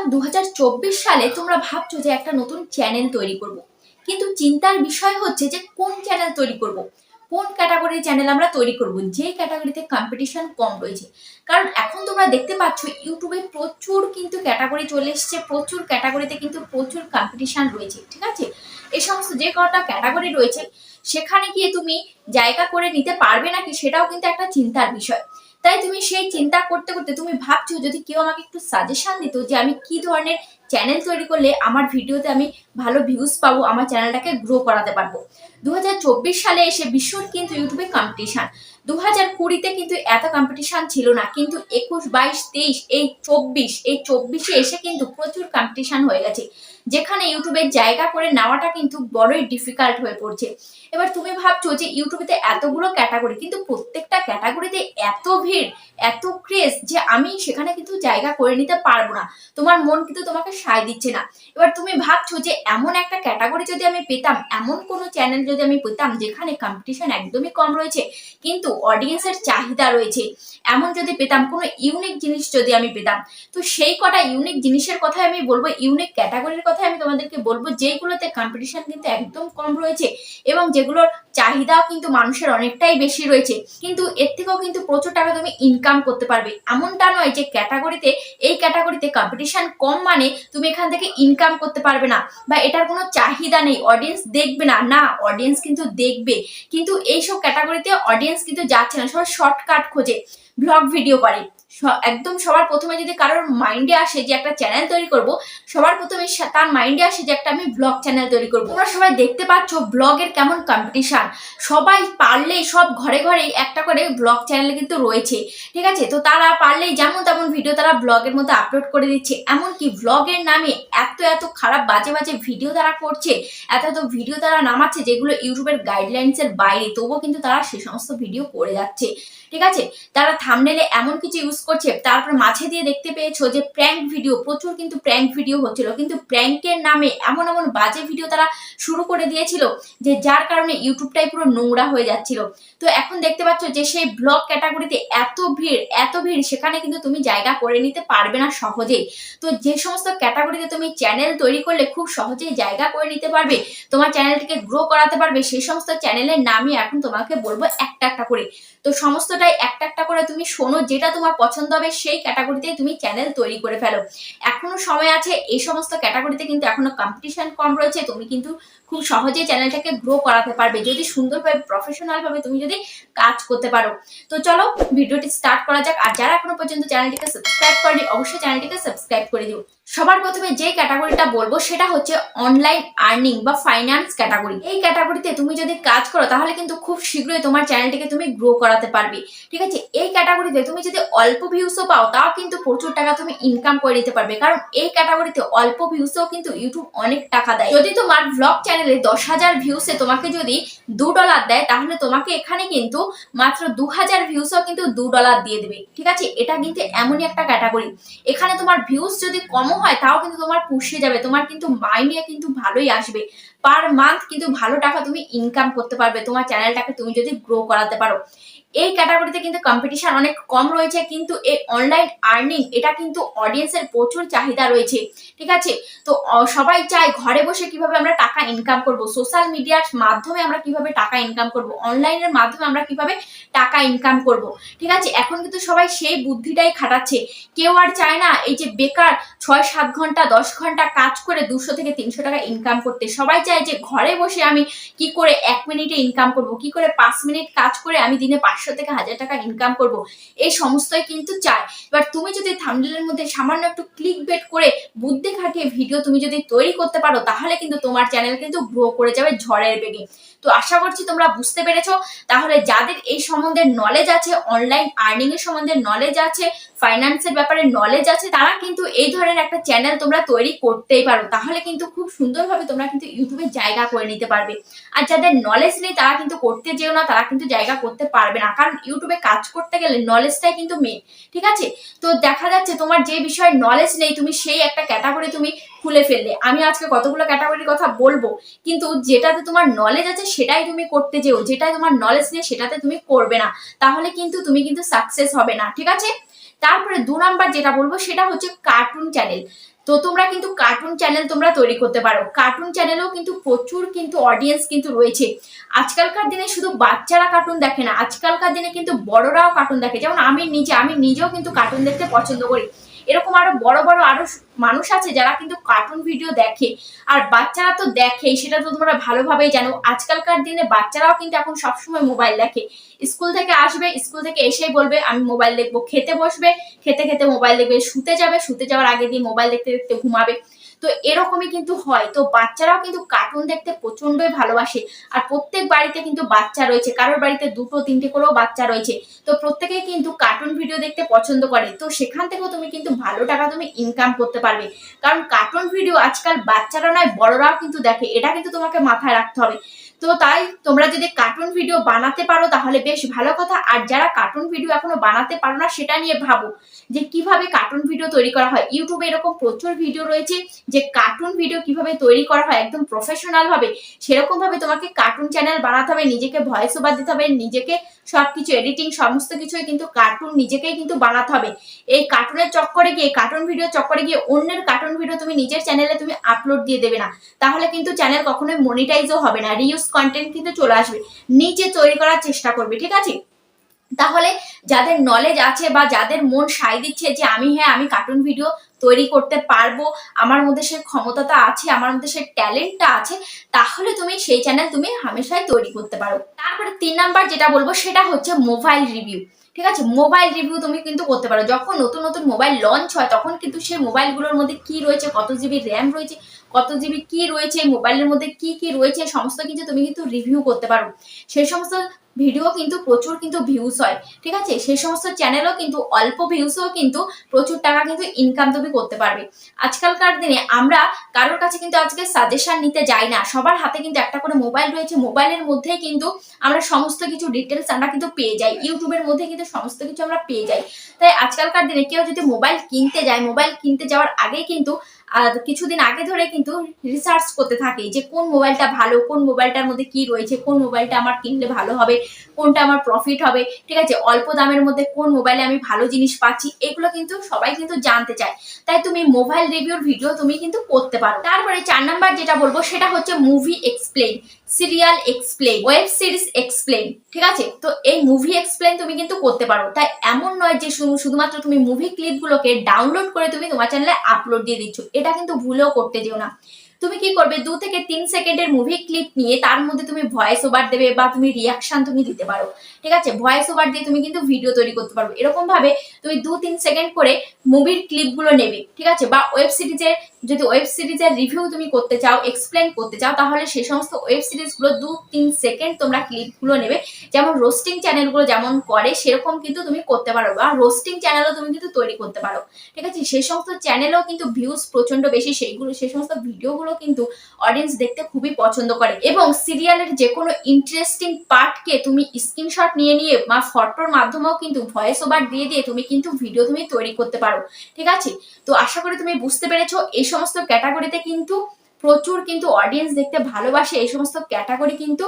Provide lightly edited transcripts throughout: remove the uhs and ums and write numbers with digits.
বর্তমান 2024 সালে তোমরা ভাবছো যে একটা নতুন চ্যানেল তৈরি করব, কিন্তু চিন্তার বিষয় হচ্ছে যে কোন চ্যানেল তৈরি করব, কোন ক্যাটাগরির চ্যানেল আমরা তৈরি করব, যে ক্যাটাগরিতে কম্পিটিশন কম রয়েছে। কারণ এখন তোমরা দেখতে পাচ্ছ ইউটিউবে প্রচুর কিন্তু ক্যাটাগরি চলে এসছে, প্রচুর ক্যাটাগরিতে কিন্তু প্রচুর কম্পিটিশন রয়েছে। ঠিক আছে, এই সমস্ত যে কটা ক্যাটাগরি রয়েছে সেখানে গিয়ে তুমি জায়গা করে নিতে পারবে নাকি সেটাও কিন্তু একটা চিন্তার বিষয়। তাই তুমি সেই চিন্তা করতে করতে তুমি ভাবছো যদি কেউ আমাকে একটু সাজেশন দিত যে আমি কি ধরনের চ্যানেল তৈরি করলে আমার ভিডিওতে আমি ভালো ভিউজ পাবো, আমার চ্যানেলটাকে গ্রো করাতে পারবো। 2024 সালে এসে ভীষণ কিন্তু ইউটিউবে কম্পিটিশন। 2020-তে কিন্তু এত কম্পিটিশন ছিল না, কিন্তু 21, 22, 23 এই 24-এ এসে কিন্তু প্রচুর কম্পিটিশন হয়ে গেছে, যেখানে ইউটিউবের জায়গা করে নেওয়াটা কিন্তু বড়ই ডিফিকাল্ট হয়ে পড়ছে। এবার তুমি ভাবছো যে ইউটিউবেতে এতগুলো ক্যাটাগরি, কিন্তু প্রত্যেকটা ক্যাটাগরিতে এত ভিড়, এত ক্রেজ যে আমি সেখানে কিন্তু জায়গা করে নিতে পারবো না, তোমার মন কিন্তু তোমাকে সায় দিচ্ছে না। এবার তুমি ভাবছো যে এমন একটা ক্যাটাগরি যদি আমি পেতাম, এমন কোনো চ্যানেল যদি আমি পেতাম যেখানে কম্পিটিশন একদমই কম রয়েছে কিন্তু অডিয়েন্সের চাহিদা রয়েছে, এমন যদি পেতাম, কোনো ইউনিক জিনিস যদি আমি পেতাম। তো সেই কটা ইউনিক জিনিসের কথাই আমি বলবো, ইউনিক ক্যাটাগরির কথাই আমি তোমাদেরকে বলবো, যেগুলোতে কম্পিটিশন কিন্তু একদম কম রয়েছে এবং যেগুলোর চাহিদাও কিন্তু মানুষের অনেকটাই বেশি রয়েছে, কিন্তু এর থেকেও কিন্তু প্রচুর টাকা তুমি ইনকাম করতে পারবে। এমনটা নয় যে এই ক্যাটাগরিতে কম্পিটিশন কম মানে তুমি এখান থেকে ইনকাম করতে পারবে না, বা এটার কোনো চাহিদা নেই, অডিয়েন্স দেখবে না, না অডিয়েন্স কিন্তু দেখবে। কিন্তু এইসব ক্যাটাগরিতে অডিয়েন্স কিন্তু যাচ্ছে না, সবাই শর্টকাট খোঁজে, ব্লগ ভিডিও করে। একদম সবার প্রথমে যদি কারোর মাইন্ডে আসে যে একটা চ্যানেল তৈরি করব, সবার প্রথমে তার মাইন্ডে আসে যে একটা আমি ব্লগ চ্যানেল তৈরি করবো। তোমরা সবাই দেখতে পাচ্ছ ব্লগের কেমন কম্পিটিশন, সবাই পারলেই সব ঘরে ঘরে একটা করে ব্লগ চ্যানেল কিন্তু রয়েছে। ঠিক আছে, তো তারা পারলেই যেমন তেমন ভিডিও তারা ব্লগের মধ্যে আপলোড করে দিচ্ছে, এমনকি ব্লগের নামে এত এত খারাপ বাজে বাজে ভিডিও তারা করছে, এত এত ভিডিও তারা নামাচ্ছে যেগুলো ইউটিউবের গাইডলাইন্সের বাইরে, তবুও কিন্তু তারা সে সমস্ত ভিডিও করে যাচ্ছে। ঠিক আছে, তারা থাম্বনেলে এমন কিছু ইউজ করছে, তারপর মাঝে দিয়ে দেখতে পেয়েছো যে প্র্যাঙ্ক ভিডিও, প্রচুর কিন্তু প্র্যাঙ্ক ভিডিও হচ্ছিল, কিন্তু প্র্যাঙ্কের নামে এমন এমন বাজে ভিডিও তারা শুরু করে দিয়েছিল যে যার কারণে ইউটিউবটাই পুরো নোংরা হয়ে যাচ্ছিল। তো এখন দেখতে পাচ্ছ যে সেই ব্লগ ক্যাটাগরিতে এত ভিড়, সেখানে কিন্তু তুমি জায়গা করে নিতে পারবে না সহজেই। তো যে সমস্ত ক্যাটাগরিতে তুমি চ্যানেল তৈরি করলে খুব সহজেই জায়গা করে নিতে পারবে, তোমার চ্যানেলটিকে গ্রো করাতে পারবে, সেই সমস্ত চ্যানেলের নামই এখন তোমাকে বলবো একটা একটা করে। তো সমস্তটাই একটা একটা করে তুমি শোনো, যেটা তোমার পছন্দ হবে সেই ক্যাটাগরিতেই তুমি চ্যানেল তৈরি করে ফেলো। এখনো সময় আছে, এই সমস্ত ক্যাটাগরিতে কিন্তু এখনো কম্পিটিশন কম রয়েছে, তুমি কিন্তু খুব সহজেই চ্যানেলটাকে গ্রো করাতে পারবে যদি সুন্দরভাবে প্রফেশনাল ভাবে তুমি যদি কাজ করতে পারো। তো চলো ভিডিওটি স্টার্ট করা যাক। আর যারা এখনো পর্যন্ত চ্যানেলটিকে সাবস্ক্রাইব করেনি, অবশ্যই চ্যানেলটিকে সাবস্ক্রাইব করে দিও। সবার প্রথমে যে ক্যাটাগরিটা বলবো সেটা হচ্ছে অনলাইন আর্নিং বা ফাইন্যান্স ক্যাটাগরি। এই ক্যাটাগরিতে তুমি যদি কাজ করো তাহলে কিন্তু খুব শীঘ্রই তোমার চ্যানেলটিকে তুমি গ্রো করাতে পারবে। ঠিক আছে, এই ক্যাটাগরিতে তুমি যদি অল্প ভিউসও পাও তাও কিন্তু প্রচুর টাকা তুমি ইনকাম করে নিতে পারবে, কারণ এই ক্যাটাগরিতে অল্প ভিউসেও কিন্তু ইউটিউব অনেক টাকা দেয়। যদি তোমার ব্লগ চ্যানেলে 10,000 ভিউসে তোমাকে যদি $2 দেয়, তাহলে তোমাকে এখানে কিন্তু মাত্র 2,000 ভিউসেও কিন্তু $2 দিয়ে দেবে। ঠিক আছে, এটা কিন্তু এমনই একটা ক্যাটাগরি, এখানে তোমার ভিউস যদি কমও হয় তাও কিন্তু তোমার পুষে যাবে, তোমার কিন্তু মাইনে কিন্তু ভালোই আসবে, পার মান্থ কিন্তু ভালো টাকা তুমি ইনকাম করতে পারবে তোমার চ্যানেলটাকে তুমি যদি গ্রো করাতে পারো। এই ক্যাটাগরিতে কিন্তু কম্পিটিশন অনেক কম রয়েছে, কিন্তু এই অনলাইন আর্নিং এটা কিন্তু অডিয়েন্সের প্রচুর চাহিদা রয়েছে। ঠিক আছে, তো সবাই চায় ঘরে বসে কিভাবে আমরা টাকা ইনকাম করব, সোশ্যাল মিডিয়ার মাধ্যমে আমরা কিভাবে টাকা ইনকাম করব, অনলাইনের মাধ্যমে আমরা কিভাবে টাকা ইনকাম করব। ঠিক আছে, এখন কিন্তু সবাই সেই বুদ্ধিটাই খাটাচ্ছে, কেউ আর চায় না এই যে বেকার 6-7 ঘন্টা 10 ঘন্টা কাজ করে 200 থেকে 300 টাকা ইনকাম করতে। সবাই চায় যে ঘরে বসে আমি কি করে 1 মিনিটে ইনকাম করব, কি করে 5 মিনিট কাজ করে আমি দিনে 500 থেকে 1000 টাকা ইনকাম করব, এই সমস্তই কিন্তু চায়। এবার তুমি যদি থাম্বনেলের মধ্যে সামান্য একটু ক্লিক বেট করে বুদ্ধি খাটিয়ে ভিডিও তুমি যদি তৈরি করতে পারো, তাহলে কিন্তু তোমার চ্যানেল কিন্তু গ্রো করে যাবে ঝড়ের বেগে। তো আশা করছি তোমরা বুঝতে পেরেছো। তাহলে যাদের এই সম্বন্ধে নলেজ আছে, অনলাইন আর্নিং এর সম্বন্ধে নলেজ আছে, ফাইন্যান্সের ব্যাপারে নলেজ আছে, তারা কিন্তু এই ধরনের একটা চ্যানেল তোমরা তৈরি করতেই পারো, তাহলে কিন্তু খুব সুন্দরভাবে তোমরা কিন্তু ইউটিউবে জায়গা করে নিতে পারবে। আর যাদের নলেজ নেই তারা কিন্তু করতে যেও না, তারা কিন্তু জায়গা করতে পারবে না, কারণ ইউটিউবে কাজ করতে গেলে নলেজটাই কিন্তু মেন। ঠিক আছে, তো দেখা যাচ্ছে তোমার যে বিষয়ে নলেজ নেই তুমি সেই একটা ক্যাটাগরি তুমি খুলে ফেললে। আমি আজকে কতগুলো ক্যাটাগরির কথা বলবো, কিন্তু যেটাতে তোমার নলেজ আছে সেটাই তুমি করতে যেও, যেটাই তোমার নলেজ নেই সেটাতে তুমি করবে না, তাহলে কিন্তু তুমি কিন্তু সাকসেস হবে না। ঠিক আছে, তারপরে 2 নাম্বার যেটা বলবো সেটা হচ্ছে কার্টুন চ্যানেল। তো তো তোমরা কিন্তু কার্টুন চ্যানেল তোমরা তৈরি করতে পারো। কার্টুন চ্যানেলেও কিন্তু প্রচুর কিন্তু অডিয়েন্স কিন্তু রয়েছে। আজকালকার দিনে শুধু বাচ্চারা কার্টুন দেখে না, আজকালকার দিনে কিন্তু বড়রাও কার্টুন দেখে। যেমন আমি নিজেও কিন্তু কার্টুন দেখতে পছন্দ করি। এরকম আরো বড় বড় আরো মানুষ আছে যারা কিন্তু কার্টুন ভিডিও দেখে। আর বাচ্চারা তো দেখেই, সেটা তো তোমরা ভালোভাবেই জানো। আজকালকার দিনে বাচ্চারাও কিন্তু এখন সবসময় মোবাইল দেখে। স্কুল থেকে আসবে, স্কুল থেকে এসেই বলবে আমি মোবাইল দেখবো, খেতে বসবে, খেতে খেতে মোবাইল দেখবে, শুতে যাবে, শুতে যাওয়ার আগে দিয়ে মোবাইল দেখতে দেখতে ঘুমাবে। তো এরকমই কিন্তু হয়। তো বাচ্চারাও কিন্তু কার্টুন দেখতে প্রচন্ডই ভালোবাসে। আর প্রত্যেক বাড়িতে কিন্তু বাচ্চা রয়েছে, কারোর বাড়িতে 2-3টে করেও বাচ্চা রয়েছে। তো প্রত্যেকেই কিন্তু কার্টুন ভিডিও দেখতে পছন্দ করে। তো সেখান থেকেও তুমি কিন্তু ভালো টাকা তুমি ইনকাম করতে পারবে। কারণ কার্টুন ভিডিও আজকাল বাচ্চারা নয়, বড়রাও কিন্তু দেখে, এটা কিন্তু তোমাকে মাথায় রাখতে হবে। তো তাই তোমরা যদি কার্টুন ভিডিও বানাতে পারো তাহলে বেশ ভালো কথা। আর যারা কার্টুন ভিডিও এখনো বানাতে পারো না, সেটা নিয়ে ভাবো যে কিভাবে কার্টুন ভিডিও তৈরি করা হয়। ইউটিউবে এরকম প্রচুর ভিডিও রয়েছে যে কার্টুন ভিডিও কিভাবে তৈরি করা হয় একদম প্রফেশনাল ভাবে। সেরকম ভাবে তোমাকে কার্টুন চ্যানেল বানাতে হবে, নিজেকে ভয়েস ওভার দিতে হবে, নিজেকে সবকিছু এডিটিং সমস্ত কিছুই কিন্তু কার্টুন নিজেকেই কিন্তু বানাতে হবে। এই কার্টুনের চক্করে গিয়ে, কার্টুন ভিডিও চক্করে গিয়ে অন্যের কার্টুন ভিডিও তুমি নিজের চ্যানেলে তুমি আপলোড দিয়ে দেবে না, তাহলে কিন্তু চ্যানেল কখনোই মনিটাইজও হবে না। রিউজ কন্টেন্ট কিন্তু চলে আসবে। নিজে তৈরি করার চেষ্টা করবে, ঠিক আছে? তাহলে যাদের নলেজ আছে বা যাদের মন সায় দিচ্ছে যে আমি কার্টুন ভিডিও তৈরি করতে পারবো, আমার মধ্যে সে ক্ষমতাটা আছে, আমার মধ্যে সে ট্যালেন্টটা আছে, তাহলে তুমি সেই চ্যানেল তুমি হামেশাই তৈরি করতে পারো। তারপরে 3 নাম্বার যেটা বলবো সেটা হচ্ছে মোবাইল রিভিউ। ঠিক আছে, মোবাইল রিভিউ তুমি কিন্তু করতে পারো। যখন নতুন নতুন মোবাইল লঞ্চ হয় তখন কিন্তু সেই মোবাইলগুলোর মধ্যে কি রয়েছে, কত জিবি র্যাম রয়েছে, কত জিবি কি রয়েছে, মোবাইলের মধ্যে কি কি রয়েছে, সমস্ত কিছু তুমি কিন্তু রিভিউ করতে পারো। সেই সমস্ত ভিডিও কিন্তু প্রচুর কিন্তু ভিউজ হয়। ঠিক আছে, সেই সমস্ত চ্যানেলও কিন্তু অল্প ভিউসেও কিন্তু প্রচুর টাকা কিন্তু ইনকাম তুমি করতে পারবে। আজকালকার দিনে আমরা কারোর কাছে কিন্তু আজকে সাজেশন নিতে যাই না, সবার হাতে কিন্তু একটা করে মোবাইল রয়েছে। মোবাইলের মধ্যেই কিন্তু আমরা সমস্ত কিছু ডিটেলস আমরা কিন্তু পেয়ে যাই, ইউটিউবের মধ্যে কিন্তু সমস্ত কিছু আমরা পেয়ে যাই। তাই আজকালকার দিনে কেউ যদি মোবাইল কিনতে যায়, মোবাইল কিনতে যাওয়ার আগেই কিন্তু কিছুদিন আগে ধরে কিন্তু রিসার্চ করতে থাকে যে কোন মোবাইলটা ভালো, কোন মোবাইলটার মধ্যে কি রয়েছে, কোন মোবাইলটা আমার কিনলে ভালো হবে, কোনটা আমার প্রফিট হবে। ঠিক আছে, অল্প দামের মধ্যে কোন মোবাইলে আমি ভালো জিনিস পাচ্ছি, এগুলো কিন্তু সবাই কিন্তু জানতে চায়। তাই তুমি মোবাইল রিভিউর ভিডিও তুমি কিন্তু করতে পারো। তারপরে 4 নাম্বার যেটা বলবো সেটা হচ্ছে movie explain, serial explain, web series explain. ঠিক আছে, তো এই মুভি এক্সপ্লেইন তুমি কিন্তু করতে পারো। তাই এমন নয় যে শুধুমাত্র তুমি মুভি ক্লিপগুলোকে ডাউনলোড করে তুমি তোমার চ্যানেলে আপলোড দিয়ে দিচ্ছ, এটা কিন্তু ভুলেও করতে যেও না। তুমি কি করবে, 2 থেকে 3 সেকেন্ডের মুভি ক্লিপ নিয়ে তার মধ্যে তুমি ভয়েস ওভার দেবে বা তুমি রিয়াকশন তুমি দিতে পারো। ঠিক আছে, ভয়েস ওভার দিয়ে তুমি কিন্তু ভিডিও তৈরি করতে পারবে। এরকম ভাবে তুমি 2-3 সেকেন্ড করে মুভির ক্লিপগুলো নেবে। ঠিক আছে, বা যদি ওয়েব সিরিজের রিভিউ তুমি করতে চাও, এক্সপ্লেন করতে চাও, তাহলে সেই সমস্ত ওয়েব সিরিজগুলো 2-3 সেকেন্ড তোমরা ক্লিপগুলো নেবে। যেমন রোস্টিং চ্যানেলগুলো যেমন করে সেরকম কিন্তু তুমি করতে পারো, বা রোস্টিং চ্যানেলও তুমি কিন্তু তৈরি করতে পারো। ঠিক আছে, সেই সমস্ত চ্যানেলেও কিন্তু ভিউজ প্রচন্ড বেশি, সেই সমস্ত ভিডিওগুলো কিন্তু অডিয়েন্স দেখতে খুবই পছন্দ করে। এবং সিরিয়ালের যে কোনো ইন্টারেস্টিং পার্টকে তুমি স্ক্রিনশট নিয়ে নিয়ে বা ফটোর মাধ্যমেও কিন্তু ভয়েস ওভার দিয়ে দিয়ে তুমি কিন্তু ভিডিও তুমি তৈরি করতে পারো। ঠিক আছে, তো আশা করি তুমি বুঝতে পেরেছো। এই সমস্ত ক্যাটাগরিতে কিন্তু প্রচুর কিন্তু অডিয়েন্স দেখতে ভালোবাসে, এই সমস্ত ক্যাটাগরি কিন্তু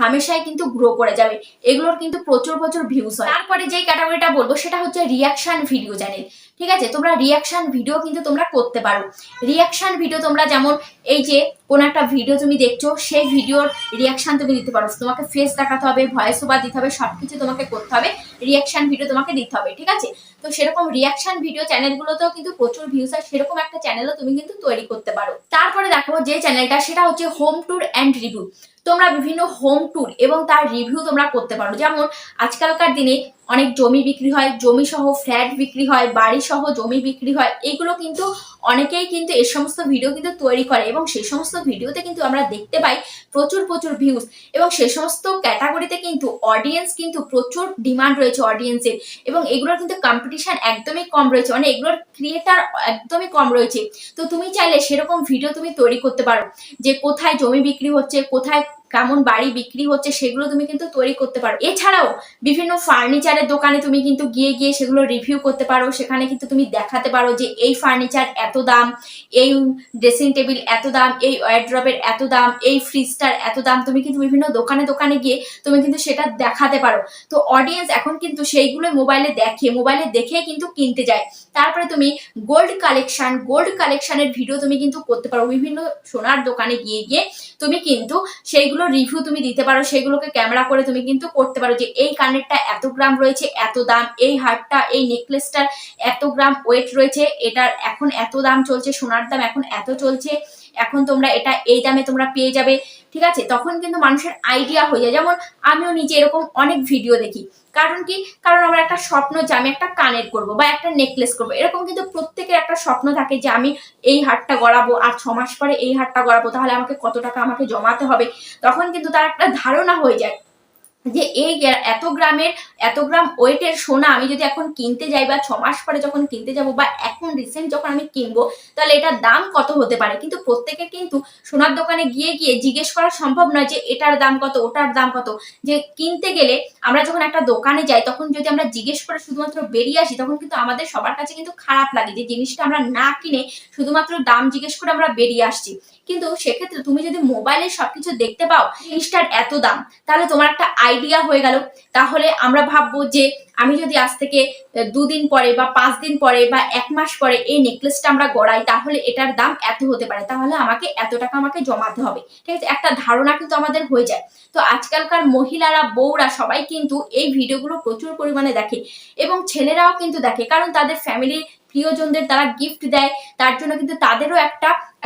হামেশাই কিন্তু গ্রো করে যাবে, এগুলোর কিন্তু প্রচুর প্রচুর ভিউজ হয়। তারপরে যে ক্যাটাগরিটা বলবো সেটা হচ্ছে রিয়াকশন ভিডিও চ্যানেল। ঠিক আছে, তোমরা রিয়াকশন ভিডিও কিন্তু তোমরা করতে পারো। রিয়াকশন ভিডিও তোমরা যেমন এই যে কোনো একটা ভিডিও তুমি দেখছো, সেই ভিডিওর রিয়াকশন তুমি দিতে পারো। তোমাকে ফেস দেখাতে হবে, ভয়েস ওভার দিতে হবে, সবকিছু তোমাকে করতে হবে, রিয়াকশন ভিডিও তোমাকে দিতে হবে। ঠিক আছে, তো সেরকম রিয়াকশন ভিডিও চ্যানেলগুলোতেও কিন্তু প্রচুর ভিউজ হয়, সেরকম একটা চ্যানেলও তুমি কিন্তু তৈরি করতে পারো। তারপরে দেখো যে চ্যানেলটা সেটা হচ্ছে হোম ট্যুর অ্যান্ড রিভিউ। তোমরা বিভিন্ন হোম ট্যুর এবং তার রিভিউ তোমরা করতে পারো। যেমন আজকালকার দিনে অনেক জমি বিক্রি হয়, জমি সহ ফ্ল্যাট বিক্রি হয়, বাড়ি সহ জমি বিক্রি হয়, এইগুলো কিন্তু অনেকেই কিন্তু এই সমস্ত ভিডিও কিন্তু তৈরি করে এবং সেই সমস্ত ভিডিওতে কিন্তু আমরা দেখতে পাই প্রচুর প্রচুর ভিউজ। এবং সেই সমস্ত ক্যাটাগরিতে কিন্তু অডিয়েন্স কিন্তু প্রচুর ডিমান্ড রয়েছে অডিয়েন্সের, এবং এগুলোর কিন্তু কম্পিটিশন একদমই কম রয়েছে, মানে এগুলোর ক্রিয়েটার একদমই কম রয়েছে। তো তুমি চাইলে সেরকম ভিডিও তুমি তৈরি করতে পারো যে কোথায় জমি বিক্রি হচ্ছে, কোথায় কেমন বাড়ি বিক্রি হচ্ছে সেগুলো তুমি কিন্তু তৈরি করতে পারো। এছাড়াও বিভিন্ন ফার্নিচারের দোকানে তুমি কিন্তু গিয়ে গিয়ে সেগুলো রিভিউ করতে পারো, সেখানে কিন্তু তুমি দেখাতে পারো যে এই ফার্নিচার এত দাম, এই ড্রেসিং টেবিল এত দাম, এই ওয়ার্ড্রবের এত দাম, এই ফ্রিজটার এত দাম। তুমি কিন্তু বিভিন্ন দোকানে দোকানে গিয়ে তুমি কিন্তু সেটা দেখাতে পারো। তো অডিয়েন্স এখন কিন্তু সেইগুলো মোবাইলে দেখে কিন্তু কিনতে যায়। তারপরে তুমি গোল্ড কালেকশনের ভিডিও তুমি কিন্তু করতে পারো। বিভিন্ন সোনার দোকানে গিয়ে গিয়ে তুমি কিন্তু সেইগুলো রিভিউ তুমি দিতে পারো, সেইগুলোকে ক্যামেরা করে তুমি কিন্তু করতে পারো যে এই কানেরটা এত গ্রাম রয়েছে, এত দাম, এই হারটা, এই নেকলেসটার এত গ্রাম ওয়েট রয়েছে, এটার এখন এত দাম চলছে, সোনার দাম এখন এত চলছে, এখন তোমরা এটা এই দামে তোমরা পেয়ে যাবে। ঠিক আছে, তখন কিন্তু মানুষের আইডিয়া হয়ে যায়। যেমন আমিও নিজে এরকম অনেক ভিডিও দেখি। কারণ কি, কারণ আমার একটা স্বপ্ন যে আমি একটা কানের করবো বা একটা নেকলেস করবো, এরকম কিন্তু প্রত্যেকের একটা স্বপ্ন থাকে যে আমি এই হারটা গড়াবো আর 6 মাস পরে এই হারটা গড়াবো, তাহলে আমাকে কত টাকা আমাকে জমাতে হবে। তখন কিন্তু তার একটা ধারণা হয়ে যায় যে এই এত গ্রাম ওয়েটের সোনা আমি যদি এখন কিনতে যাই বা 6 মাস পরে যখন কিনতে যাব বা এখন রিসেন্ট যখন আমি কিনবো, তাহলে এটার দাম কত হতে পারে। কিন্তু প্রত্যেকের কিন্তু সোনার দোকানে গিয়ে গিয়ে জিজ্ঞেস করা সম্ভব নয় যে এটার দাম কত, ওটার দাম কত। যে কিনতে গেলে আমরা যখন একটা দোকানে যাই তখন যদি আমরা জিজ্ঞেস করে শুধুমাত্র বেরিয়ে আসি, তখন কিন্তু আমাদের সবার কাছে কিন্তু খারাপ লাগে যে জিনিসটা আমরা না কিনে শুধুমাত্র দাম জিজ্ঞেস করে আমরা বেরিয়ে আসছি। কিন্তু সেক্ষেত্রে তুমি যদি মোবাইলে সবকিছু দেখতে পাও জিনিসটার এত দাম, তাহলে তোমার একটা আইডিয়া হয়ে গেল। তাহলে আমরা ভাববো যে আমি যদি আজ থেকে 2 দিন পরে বা 5 দিন পরে বা 1 মাস পরে এই নেকলেসটা আমরা গড়াই, তাহলে এটার দাম এত হতে পারে, তাহলে আমাকে এত টাকা আমাকে জমাতে হবে। ঠিক আছে, একটা ধারণা কিন্তু আমাদের হয়ে যায়। তো আজকালকার মহিলারা, বউরা সবাই কিন্তু এই ভিডিওগুলো প্রচুর পরিমাণে দেখে এবং ছেলেরাও কিন্তু দেখে, কারণ তাদের ফ্যামিলির প্রিয়জনদের তারা গিফট দেয়, তার জন্য কিন্তু তাদেরও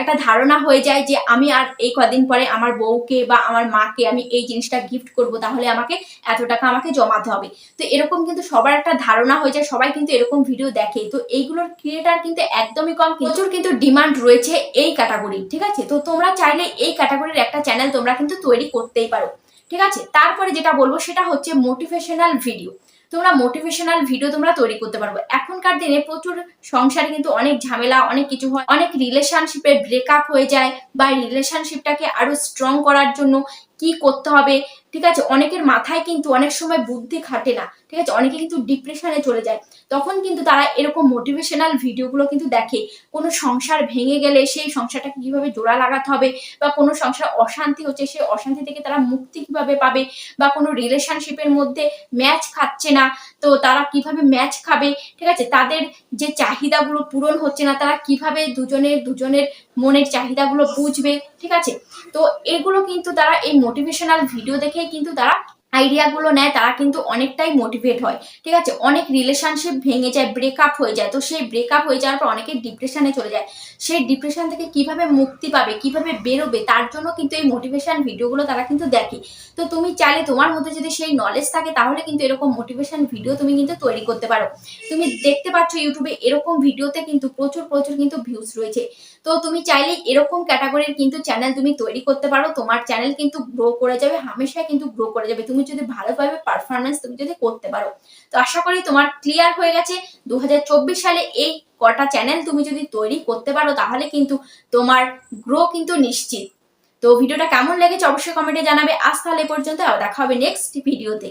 একটা ধারণা হয়ে যায় যে আমি আর এই কদিন পরে আমার বউকে বা আমার মাকে আমি এই জিনিসটা গিফট করব, তাহলে আমাকে এত টাকা আমাকে জমাতে হবে। তো এরকম কিন্তু সবার একটা ধারণা হয়ে যায়, সবাই কিন্তু এরকম ভিডিও দেখে। তো এইগুলোর ক্রিয়েটার কিন্তু একদমই কম, প্রচুর কিন্তু ডিমান্ড রয়েছে এই ক্যাটাগরি। ঠিক আছে, তো তোমরা চাইলে এই ক্যাটাগরির একটা চ্যানেল তোমরা কিন্তু তৈরি করতেই পারো। ঠিক আছে, তারপরে যেটা বলবো সেটা হচ্ছে মোটিভেশনাল ভিডিও। তোমরা মোটিভেশনাল ভিডিও তোমরা তৈরি করতে পারবে। এখনকার দিনে প্রচুর সংসারে কিন্তু অনেক ঝামেলা, অনেক কিছু হয়, অনেক রিলেশনশিপে ব্রেকআপ হয়ে যায় বা রিলেশনশিপটাকে আরো স্ট্রং করার জন্য কি করতে হবে। ঠিক আছে, অনেকের মাথায় কিন্তু অনেক সময় বুদ্ধি খাটে না। ঠিক আছে, অনেকে কিন্তু ডিপ্রেশনে চলে যায়, তখন কিন্তু তারা এরকম মোটিভেশনাল ভিডিওগুলো কিন্তু দেখে। কোনো সংসার ভেঙে গেলে সেই সংসারটাকে কিভাবে জোড়া লাগাতে হবে, বা কোনো সংসার অশান্তি হচ্ছে সেই অশান্তি থেকে তারা মুক্তি কিভাবে পাবে, বা কোনো রিলেশনশিপের মধ্যে ম্যাচ খাচ্ছে না তো তারা কিভাবে ম্যাচ খাবে। ঠিক আছে, তাদের যে চাহিদাগুলো পূরণ হচ্ছে না তারা কিভাবে দুজনের মনের চাহিদাগুলো বুঝবে। ঠিক আছে, তো এগুলো কিন্তু তারা এই মোটিভেশনাল ভিডিও দেখে কিন্তু তারা আইডিয়া গুলো নেয়, তারা কিন্তু অনেকটাই মোটিভেট হয়। ঠিক আছে, অনেক রিলেশনশিপ ভেঙে যায়, ব্রেকআপ হয়ে যায়, তো সেই ব্রেকআপ হয়ে যাওয়ার পর অনেকে ডিপ্রেশনে চলে যায়। সেই ডিপ্রেশন থেকে কিভাবে মুক্তি পাবে, কিভাবে বেরোবে, তার জন্য কিন্তু এই মোটিভেশন ভিডিওগুলো তারা কিন্তু দেখে। তো তুমি চাইলে তোমার মধ্যে যদি সেই নলেজ থাকে তাহলে কিন্তু এরকম মোটিভেশন ভিডিও তুমি কিন্তু তৈরি করতে পারো। তুমি দেখতে পাচ্ছ ইউটিউবে এরকম ভিডিওতে কিন্তু প্রচুর কিন্তু ভিউজ রয়েছে। তো তুমি চাইলে এরকম ক্যাটাগরির কিন্তু চ্যানেল তুমি তৈরি করতে পারো। তোমার চ্যানেল কিন্তু গ্রো করে যাবে, হামেশা কিন্তু গ্রো করে যাবে, তুমি যদি ভালোভাবে পারফরমেন্স তুমি যদি করতে পারো। তো আশা করি তোমার ক্লিয়ার হয়ে গেছে। 2024 সালে এই কটা চ্যানেল তুমি যদি তৈরি করতে পারো তাহলে কিন্তু তোমার গ্রো কিন্তু নিশ্চিত। তো ভিডিওটা কেমন লেগেছে অবশ্যই কমেন্টে জানাবে। আজ তাহলে পর্যন্ত, দেখা হবে নেক্সট ভিডিওতে।